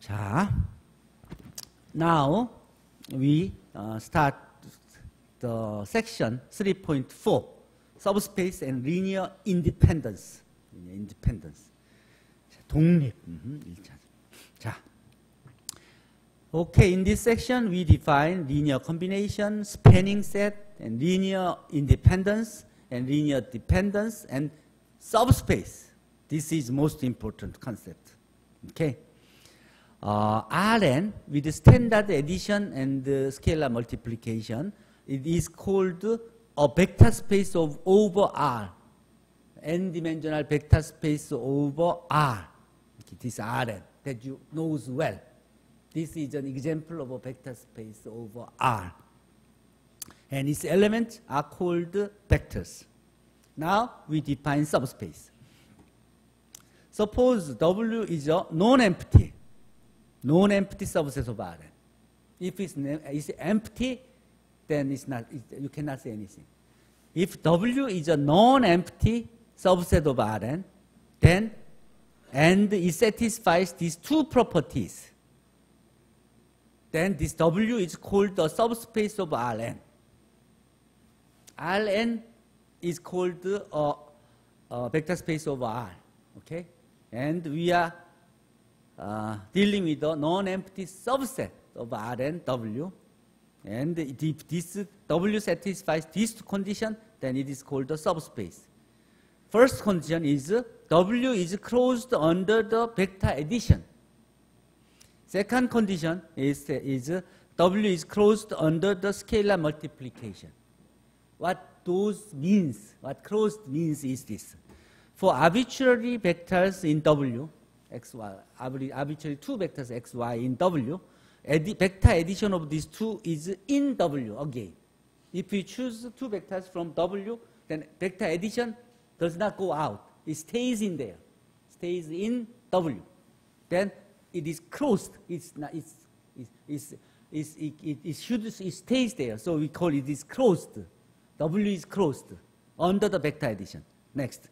자, now we start the section 3.4, subspace and linear independence. 독립. 1차. 자, okay, in this section we define linear combination, spanning set, and linear independence, and linear dependence, and subspace. This is most important concept. Okay. Rn with standard addition and scalar multiplication, it is called a vector space of over R, n-dimensional vector space over R. Okay, this Rn that you knows well. This is an example of a vector space over R, and its elements are called vectors. Now we define subspace. Suppose W is a non-empty subset of Rn. If it's empty, then it's not, you cannot say anything. If W is a non-empty subset of Rn, then, and it satisfies these two properties, then this W is called the subspace of Rn. Rn is called a vector space of R, okay? And we are dealing with a non-empty subset of Rn W, and if this W satisfies these two conditions, then it is called a subspace. First condition is W is closed under the vector addition. Second condition is W is closed under the scalar multiplication. What those means, what closed means is this. For arbitrary vectors in W, xy, arbitrary two vectors xy in W, vector addition of these two is in W again. If we choose two vectors from W, then vector addition does not go out. It stays in there, stays in W. Then it is closed. It's not, it stays there. So we call it is closed. W is closed under the vector addition. Next.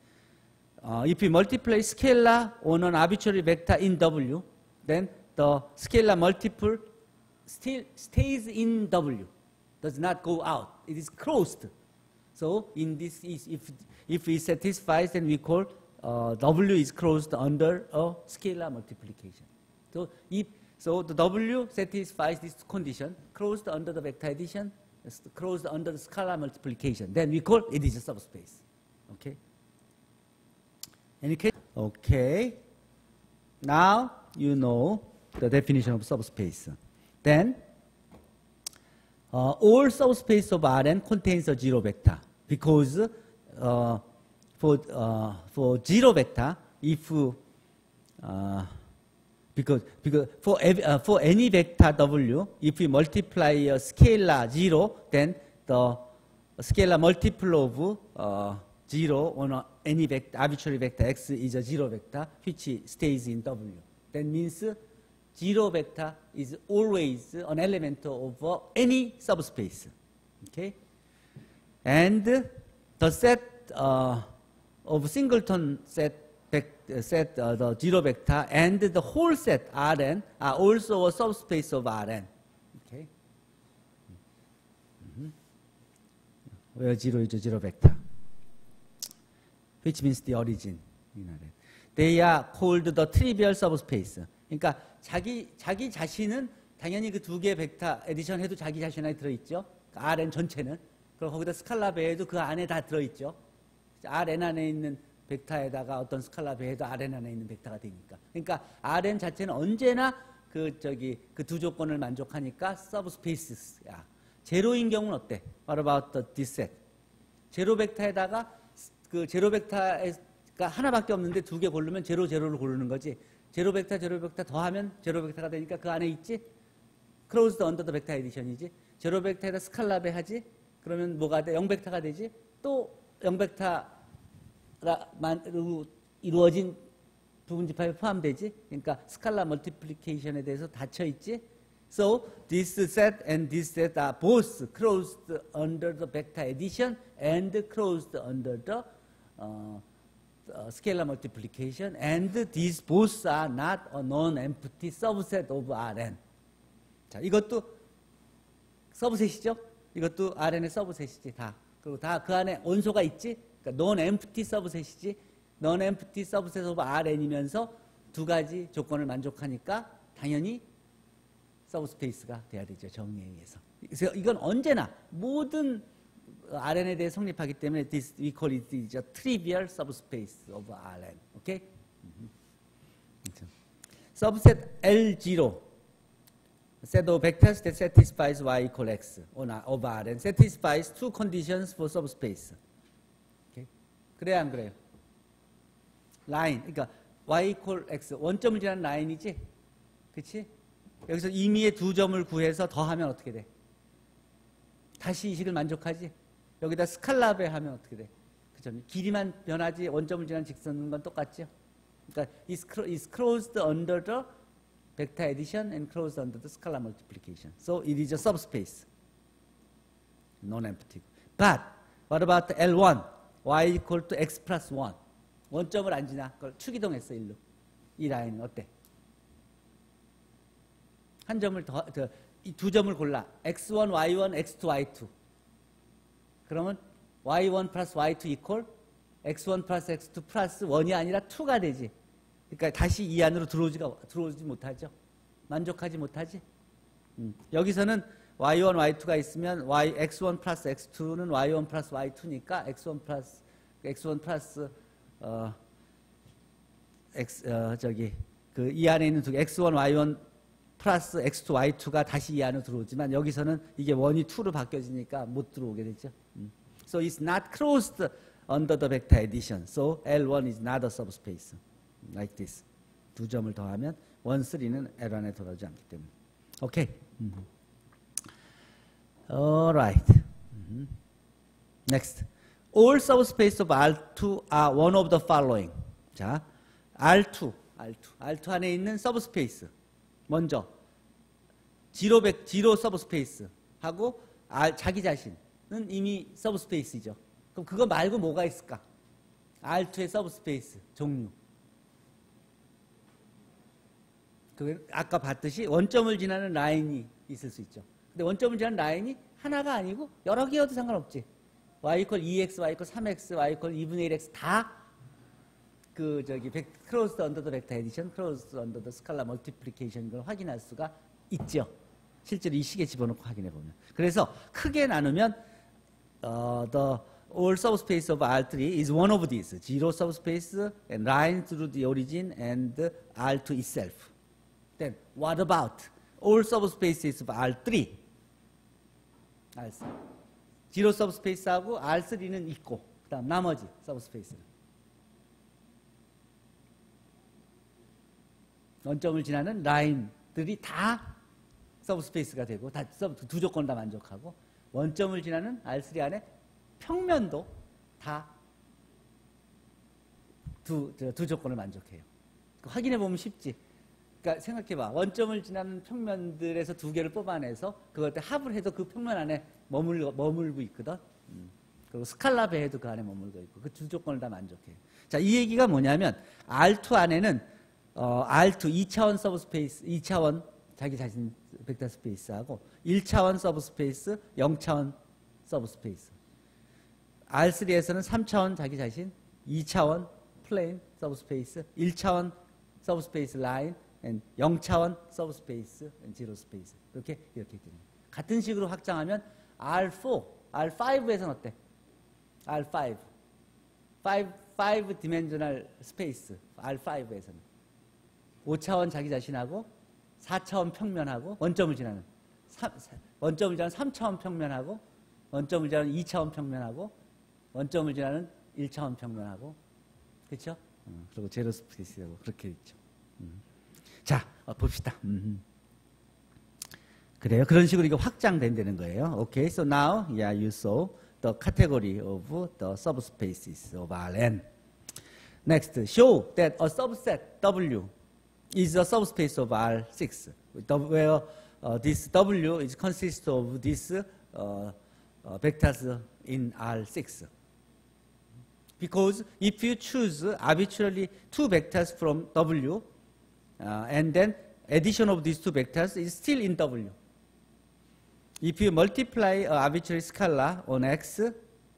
If we multiply scalar on an arbitrary vector in W, then the scalar multiple still stays in W, does not go out. It is closed. So in this, if it satisfies, then we call W is closed under a scalar multiplication. So the W satisfies this condition, closed under the vector addition, closed under the scalar multiplication. Then we call it is a subspace. Okay. Any case? Okay. Now you know the definition of subspace. Then all subspace of Rn contains a zero vector, because for zero vector, if because for any vector W, if we multiply a scalar 0, then the scalar multiple of 0 on any vector, arbitrary vector x is a zero vector which stays in W. That means zero vector is always an element of any subspace. Okay? And the set of singleton set, the zero vector, and the whole set Rn are also a subspace of Rn. Okay? Where 0 is a zero vector, which means the origin. They are called the trivial subspace. 그러니까 자기 자신은 당연히 그 두 개 벡터 에디션 해도 자기 자신 안에 들어있죠. Rn 전체는. 그리고 거기다 스칼라 배에도 그 안에 다 들어있죠. Rn 안에 있는 벡터에다가 어떤 스칼라 배에도 Rn 안에 있는 벡터가 되니까. 그러니까 Rn 자체는 언제나 그 두 조건을 만족하니까 subspace야. 제로인 경우는 어때? What about this set? 제로 벡터에다가 그 제로 벡터가 하나밖에 없는데 두 개 고르면 제로를 고르는 거지. 제로 벡터 더하면 제로 벡터가 되니까 그 안에 있지. closed under the vector addition이지. 제로 벡터에다 스칼라 배 하지. 그러면 뭐가 돼? 0벡터가 되지. 또 0벡터로 이루어진 부분집합에 포함되지. 그러니까 스칼라 멀티플리케이션에 대해서 닫혀 있지. So this set and this set are both closed under the vector addition and closed under the scalar multiplication, and these both are not a non-empty subset of Rn. 자, 이것도 서브셋이죠? 이것도 Rn의 서브셋이지, 다. 그리고 다 그 안에 원소가 있지? 그러니까 non-empty 서브셋이지. non-empty subset of Rn이면서 두 가지 조건을 만족하니까 당연히 서브스페이스가 돼야 되죠, 정의에 의해서. 그래서 이건 언제나 모든 Rn에 대해 성립하기 때문에 this, we call it the trivial subspace of Rn. 오케이? Subset L0, set of vectors that satisfies y equal x of Rn satisfies two conditions for subspace. 오케이? 그래야 안 그래요? 라인, 그러니까 y equal x, 원점을 지나는 라인이지? 그치? 여기서 임의의 두 점을 구해서 더하면 어떻게 돼? 다시 이 식을 만족하지? 여기다 스칼라 배하면 어떻게 돼? 그 점이 길이만 변하지 원점을 지나는 직선은 건 똑같죠? 그러니까 is closed under the vector addition and closed under the scalar multiplication. So it is a subspace, non-empty. But what about L1? y equal to x plus 1. 원점을 안 지나. 그걸 추기동했어, 일로. 이 라인은 어때? 한 점을 더, 이 두 점을 골라. x1, y1, x2, y2. 그러면 y1 플러스 y2 equal x1 플러스 x2 플러스 1이 아니라 2가 되지. 그러니까 다시 이 안으로 들어오지 못하죠. 만족하지 못하지. 여기서는 y1, y2가 있으면 x1 플러스 x2는 y1 플러스 y2니까 x1 플러스 이 안에 있는 두 개, x1, y1 플러스 x2, y2가 다시 이 안으로 들어오지만 여기서는 이게 1이 2로 바뀌어지니까 못 들어오게 되죠. So it's not closed under the vector addition. So L1 is not a subspace. Like this. 두 점을 더하면 1, 3는 L 안에 들어오지 않기 때문에. 오케이. Alright. Next. All subspace of R2 are one of the following. 자, R2 안에 있는 서브스페이스. 먼저 지로 서브스페이스 하고 자기 자신은 이미 서브스페이스죠. 그럼 그거 말고 뭐가 있을까? R2의 서브스페이스 종류. 아까 봤듯이 원점을 지나는 라인이 있을 수 있죠. 근데 원점을 지나는 라인이 하나가 아니고 여러 개여도 상관없지. y equal 2x, y equal 3x, y equal 2분의 1x 다 closed under the vector addition, closed under the scalar multiplication 걸 확인할 수가 있죠. 실제로 이 식에 집어넣고 확인해 보면. 그래서 크게 나누면 the all subspace of R3 is one of these. Zero subspace and line through the origin and R2 itself. Then what about all subspaces of R3? R3. 지로 서브스페이스하고 R3는 있고 그다음 나머지 서브스페이스는 원점을 지나는 라인들이 다 서브스페이스가 되고 다 두 조건 다 만족하고 원점을 지나는 R3 안에 평면도 다 두 조건을 만족해요. 확인해 보면 쉽지. 그러니까 생각해봐. 원점을 지나는 평면들에서 두 개를 뽑아내서 그걸 때 합을 해도 그 평면 안에 머물고 있거든. 그리고 스칼라 배해도 그 안에 머물고 있고 그 두 조건을 다 만족해요. 자, 이 얘기가 뭐냐면 R2 안에는 R2 2차원 서브스페이스, 2차원 자기 자신 벡터 스페이스하고 1차원 서브스페이스, 0차원 서브스페이스. R3에서는 3차원 자기 자신, 2차원 플레인 서브스페이스, 1차원 서브스페이스 라인, 0차원 서브스페이스, 제로 스페이스. 이렇게 됩니다. 같은 식으로 확장하면 R4, R5에서는 어때? R5. 5 dimensional space, R5에서는. 5차원 자기 자신하고 4차원 평면하고 원점을 지나는 3차원 평면하고 원점을 지나는 2차원 평면하고 원점을 지나는 1차원 평면하고 그렇죠? 그리고 제로 스페이스하고 그렇게 있죠. 자, 봅시다. 그래요. 그런 식으로 이거 확장된다는 거예요. Okay, so now, yeah, you saw the category of the subspaces of Rn. Next, show that a subset W is a subspace of R6, where this W is consists of these vectors in R6. Because if you choose arbitrarily two vectors from W, and then addition of these two vectors is still in W. If you multiply an arbitrary scalar on X,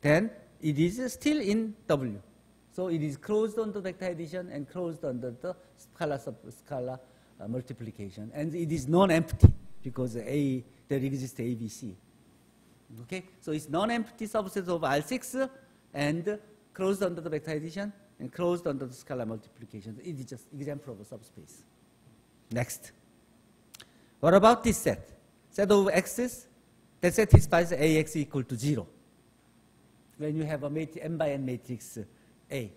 then it is still in W. So it is closed under vector addition and closed under the scalar multiplication. And it is non-empty because there exists ABC. Okay? So it's non-empty subset of R6 and closed under the vector addition and closed under the scalar multiplication. It is just example of a subspace. Next. What about this set? Set of X's that satisfies AX equal to 0. When you have a n by n matrix A.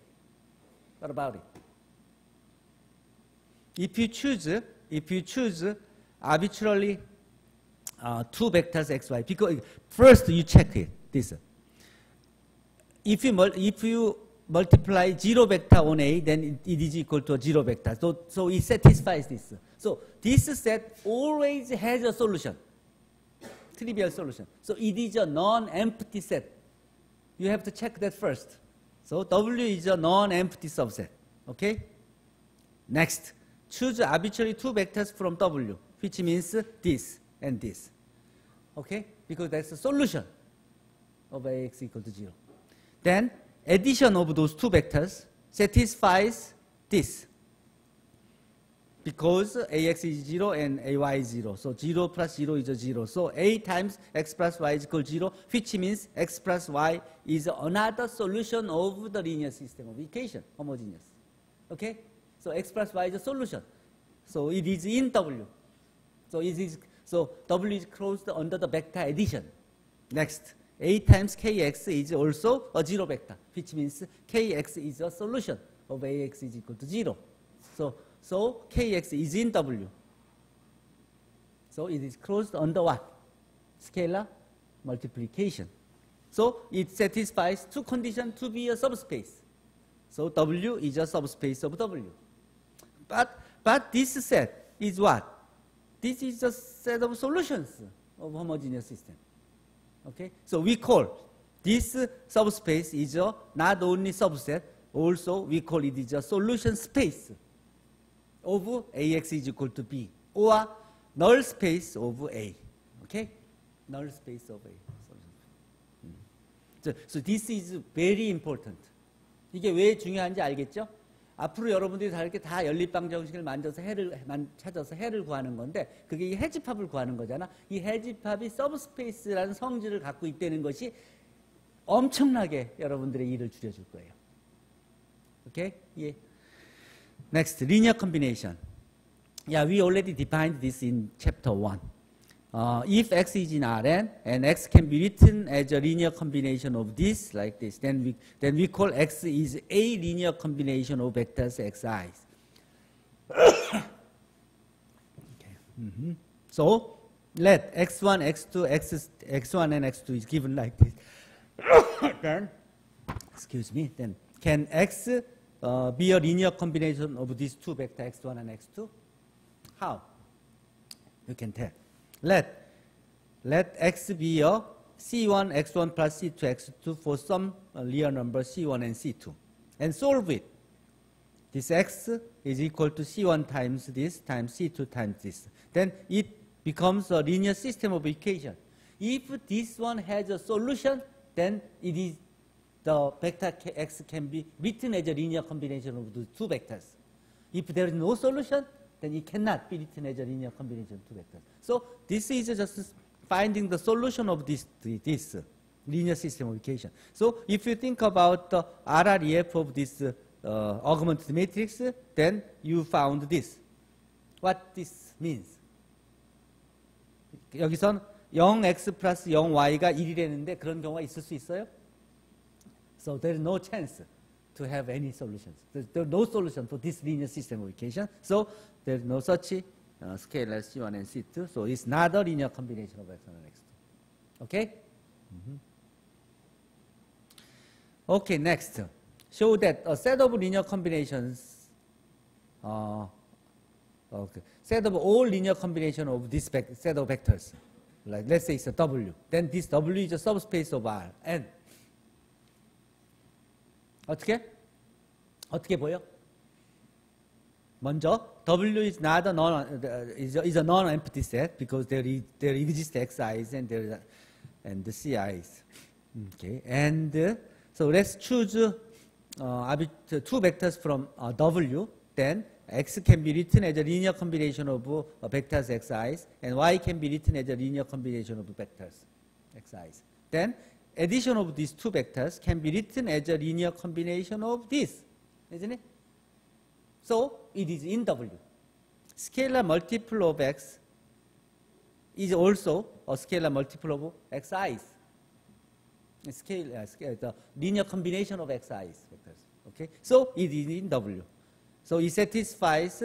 What about it? If you choose arbitrarily two vectors xy, because first you check it, this. If you multiply 0 vector on A, then it is equal to a 0 vector. So it satisfies this. So this set always has a solution, trivial solution. So it is a non-empty set. You have to check that first. So W is a non-empty subset. Okay? Next, choose arbitrary two vectors from W, which means this and this. Okay? Because that's the solution of AX equal to 0. Then addition of those two vectors satisfies this. Because AX is 0 and AY is 0. So 0 plus 0 is a 0. So A times X plus Y is equal to 0, which means X plus Y is another solution of the linear system of equation, homogeneous. Okay? So X plus Y is a solution. So it is in W. So W is closed under the vector addition. Next, A times Kx is also a 0 vector, which means Kx is a solution of AX is equal to 0. So Kx is in W. So it is closed under what? Scalar multiplication. So it satisfies two conditions to be a subspace. So W is a subspace of W. But this set is what? This is a set of solutions of homogeneous system. Okay? So we call this subspace is a not only subset, also we call it is a solution space of AX is equal to B, or null space of A. Okay? Null space of A. So this is very important. 이게 왜 중요한지 알겠죠? 앞으로 여러분들이 다 이렇게 다 연립방 정식을 찾아서 해를 구하는 건데, 그게 이 해집합을 구하는 거잖아. 이 해집합이 서브스페이스라는 성질을 갖고 있다는 것이 엄청나게 여러분들의 일을 줄여줄 거예요. 오케이? 예. Next, linear combination. Yeah, we already defined this in chapter 1. If X is in Rn and X can be written as a linear combination of this, like this, then we call X is a linear combination of vectors Xi's. Okay. So let X1, X2, X1 and X2 is given like this. Then, excuse me, then can X be a linear combination of these two vectors X1 and X2? How? You can tell. Let X be a C1, X1 plus C2, X2 for some real number C1 and C2. And solve it. This X is equal to C1 times this times C2 times this. Then it becomes a linear system of equation. If this one has a solution, then it is the vector X can be written as a linear combination of the two vectors. If there is no solution, then it cannot be written as a linear combination of two vectors. So this is just finding the solution of this linear system of equation. So if you think about the RREF of this augmented matrix, then you found this. What this means? 여기선 0x 플러스 0y가 1이라는데 그런 경우가 있을 수 있어요? So there is no chance to have any solutions. There is no solution for this linear system of equation. So there is no such scalar C1 and C2. So it's not a linear combination of X1 and X2. Okay? Okay, next. Show that a set of linear combinations, set of all linear combination of this set of vectors. Like let's say it's a W. Then this W is a subspace of R. And 어떻게 보여? 먼저 W is not a is a non-empty set because there exist Xi's and the Ci's. Okay, and so let's choose two vectors from W. Then X can be written as a linear combination of vectors Xi's, and Y can be written as a linear combination of vectors Xi's. Then addition of these two vectors can be written as a linear combination of this, isn't it? So it is in W. Scalar multiple of X is also a scalar multiple of Xi's. The linear combination of Xi's vectors. Okay, so it is in W. So it satisfies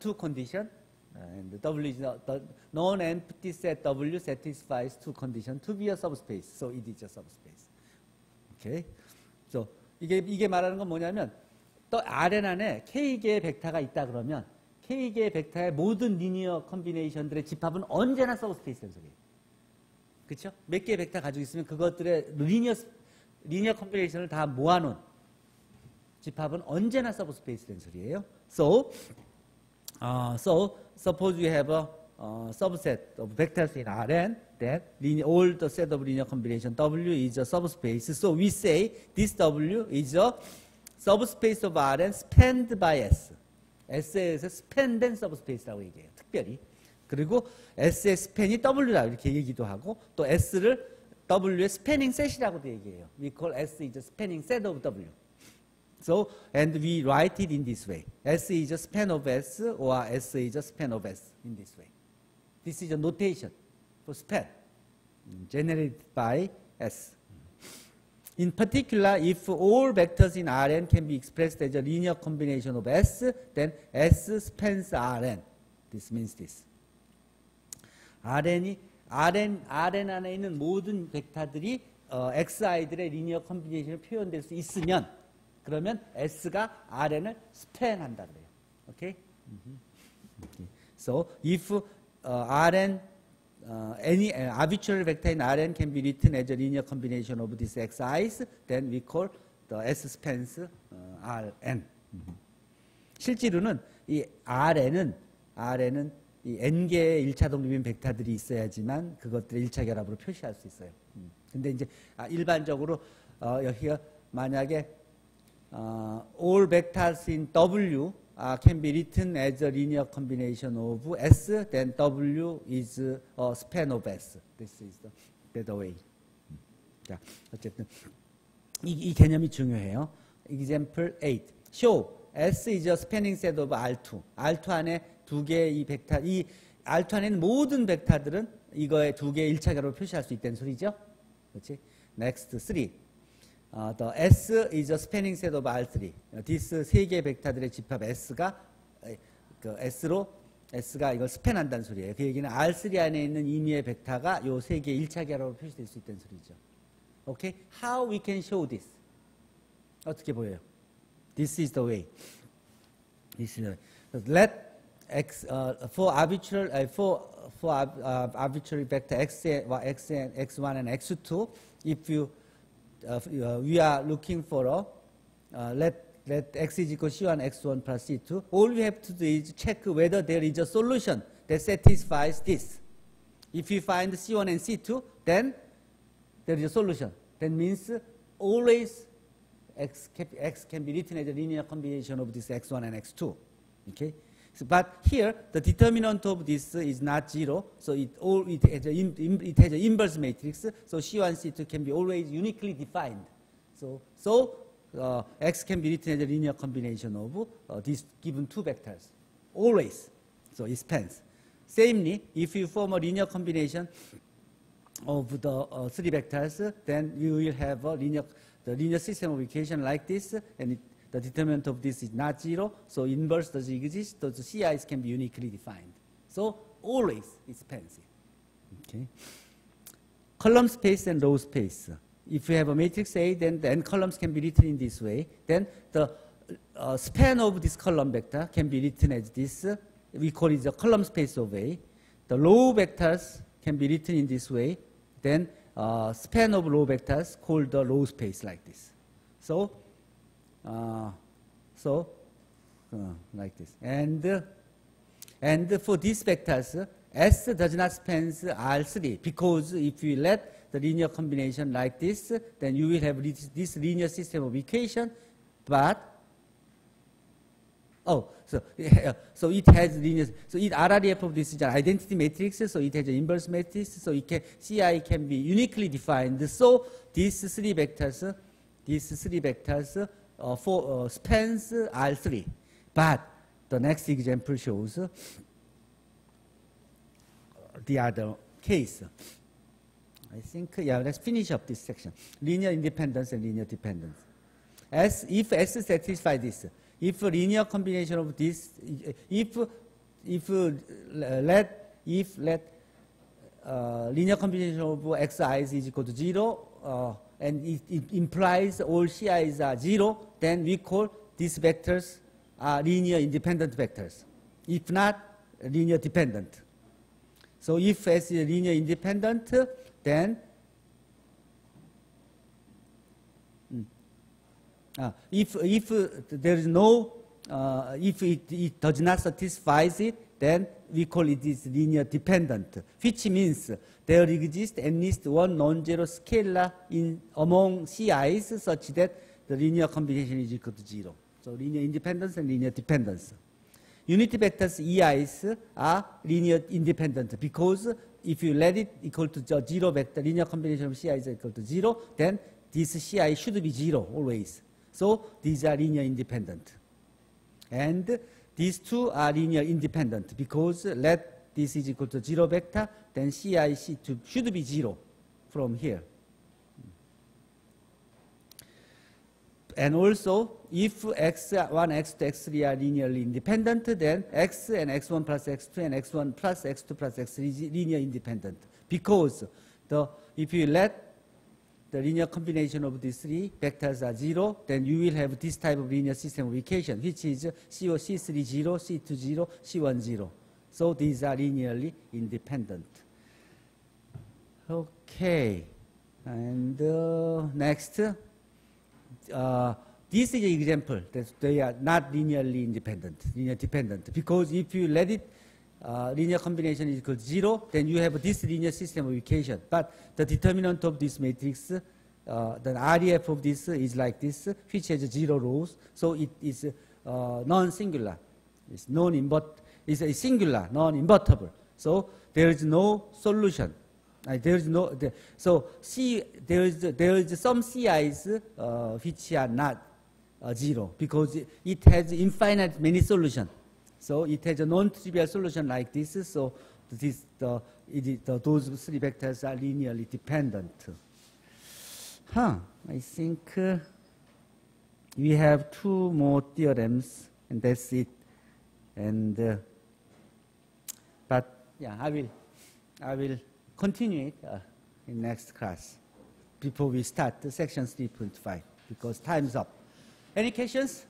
two conditions, and W is the non-empty set W satisfies two conditions to be a subspace. So it is a subspace. Okay, so 이게 말하는 건 뭐냐면 또 Rn 안에 K개의 벡터가 있다 그러면 K개의 벡터의 모든 리니어 컨비네이션들의 집합은 언제나 서브스페이스라는 소리예요. 그렇죠? 몇 개의 벡터 가지고 있으면 그것들의 리니어 컨비네이션을 다 모아놓은 집합은 언제나 서브스페이스라는 소리예요. So suppose you have a subset of vectors in Rn that all the set of linear combination W is a subspace. So we say this W is a subspace of Rn spanned by S. S에서 spanned subspace라고 얘기해요. 특별히. 그리고 S의 스팬이 W라 이렇게 얘기도 하고 또 S를 W의 spanning set이라고도 얘기해요. We call S is a spanning set of W. So, and we write it in this way. S is a span of S or S is a span of S in this way. This is a notation for span generated by S. In particular, if all vectors in Rn can be expressed as a linear combination of S, then S spans Rn. This means this. Rn 안에 있는 모든 벡터들이 Xi들의 리니어 컨비네이션으로 표현될 수 있으면 그러면 S가 Rn을 스팬한다 그래요. Okay? Okay. So if Rn any arbitrary vector in Rn can be written as a linear combination of these Xi's, then we call the S spans Rn. 실제로는 이 Rn은 이 n개의 1차 독립인 벡터들이 있어야지만 그것들을 1차 결합으로 표시할 수 있어요. 근데 이제 일반적으로 여기가 만약에 all vectors in W can be written as a linear combination of S, then W is a span of S. This is the better way. 자, 어쨌든 이 개념이 중요해요. Example 8. Show S is a spanning set of R2. R2 안에 두 개의 이 벡터, 이 R2 안에 있는 모든 벡터들은 이거의 두 개의 1차 결합을 표시할 수 있다는 소리죠. 그렇지? Next 3. The S is a spanning set of R3. This 세 개의 벡터들의 집합 S가 그 S가 이걸 스팬한다는 소리예요. 그 얘기는 R3 안에 있는 임의의 벡터가 요 세 개의 1차 결합으로 표시될 수 있다는 소리죠. Okay? How we can show this? 어떻게 보여요? This is the way. This is the way. Let X for arbitrary vector x1 and x2, if you we are looking for let x is equal to c1 x1 plus c2. All we have to do is check whether there is a solution that satisfies this. If you find c1 and c2, then there is a solution. That means always x can be written as a linear combination of this x1 and x2. Okay. So, but here the determinant of this is not 0, so it has an inverse matrix. So C1, C2 can be always uniquely defined. So X can be written as a linear combination of these given two vectors, always. So it spans. Samely, if you form a linear combination of the three vectors, then you will have the linear system of equation like this, and the determinant of this is not 0, so inverse does exist, so the CIs can be uniquely defined. So always it spans it. Okay. Column space and row space. If you have a matrix A, then the n columns can be written in this way. Then the span of this column vector can be written as this. We call it the column space of A. The row vectors can be written in this way. Then span of row vectors called the row space like this. So Like this. And for these vectors, S does not span R3, because if you let the linear combination like this, then you will have this linear system of equation, but so it has linear. So RREF of this is an identity matrix. So it has an inverse matrix. So CI can be uniquely defined. So these three vectors spans R3. But the next example shows the other case. I think, let's finish up this section. Linear independence and linear dependence. If S satisfies this, if a linear combination of this, if linear combination of xi's is equal to 0, and it implies all ci's are 0, then we call these vectors are linear independent vectors. If not, linear dependent. So if S is linear independent, then if there is no, if it does not satisfy it, then we call it is linear dependent, which means there exists at least one non-zero scalar among CIs such that the linear combination is equal to 0. So linear independence and linear dependence. Unity vectors EIs are linear independent, because if you let it equal to 0 vector, linear combination of CIs is equal to 0, then this CI should be 0 always. So these are linear independent. And these two are linear independent, because let this is equal to 0 vector, then CI should be 0 from here. And also, if x1, x2, x3 are linearly independent, then x and x1 plus x2 and x1 plus x2 plus x3 is linear independent. Because if you let the linear combination of these three vectors are 0, then you will have this type of linear system of equation, which is C3 0, C2 0, C1 0. So these are linearly independent. Okay. And next. This is an example that they are not linearly independent, linear dependent. Because if you let it, linear combination is equal to 0, then you have this linear system of equation. But the determinant of this matrix, the REF of this is like this, which has 0 rows. So it is non-singular. It's a singular, non-invertible. So there is no solution. There is no, so there is some CIs which are not 0, because it has infinite many solutions. So it has a non-trivial solution like this. So those three vectors are linearly dependent. I think we have two more theorems, and that's it. And but yeah, I will continue it in next class before we start the section 3.5, because time's up. Any questions?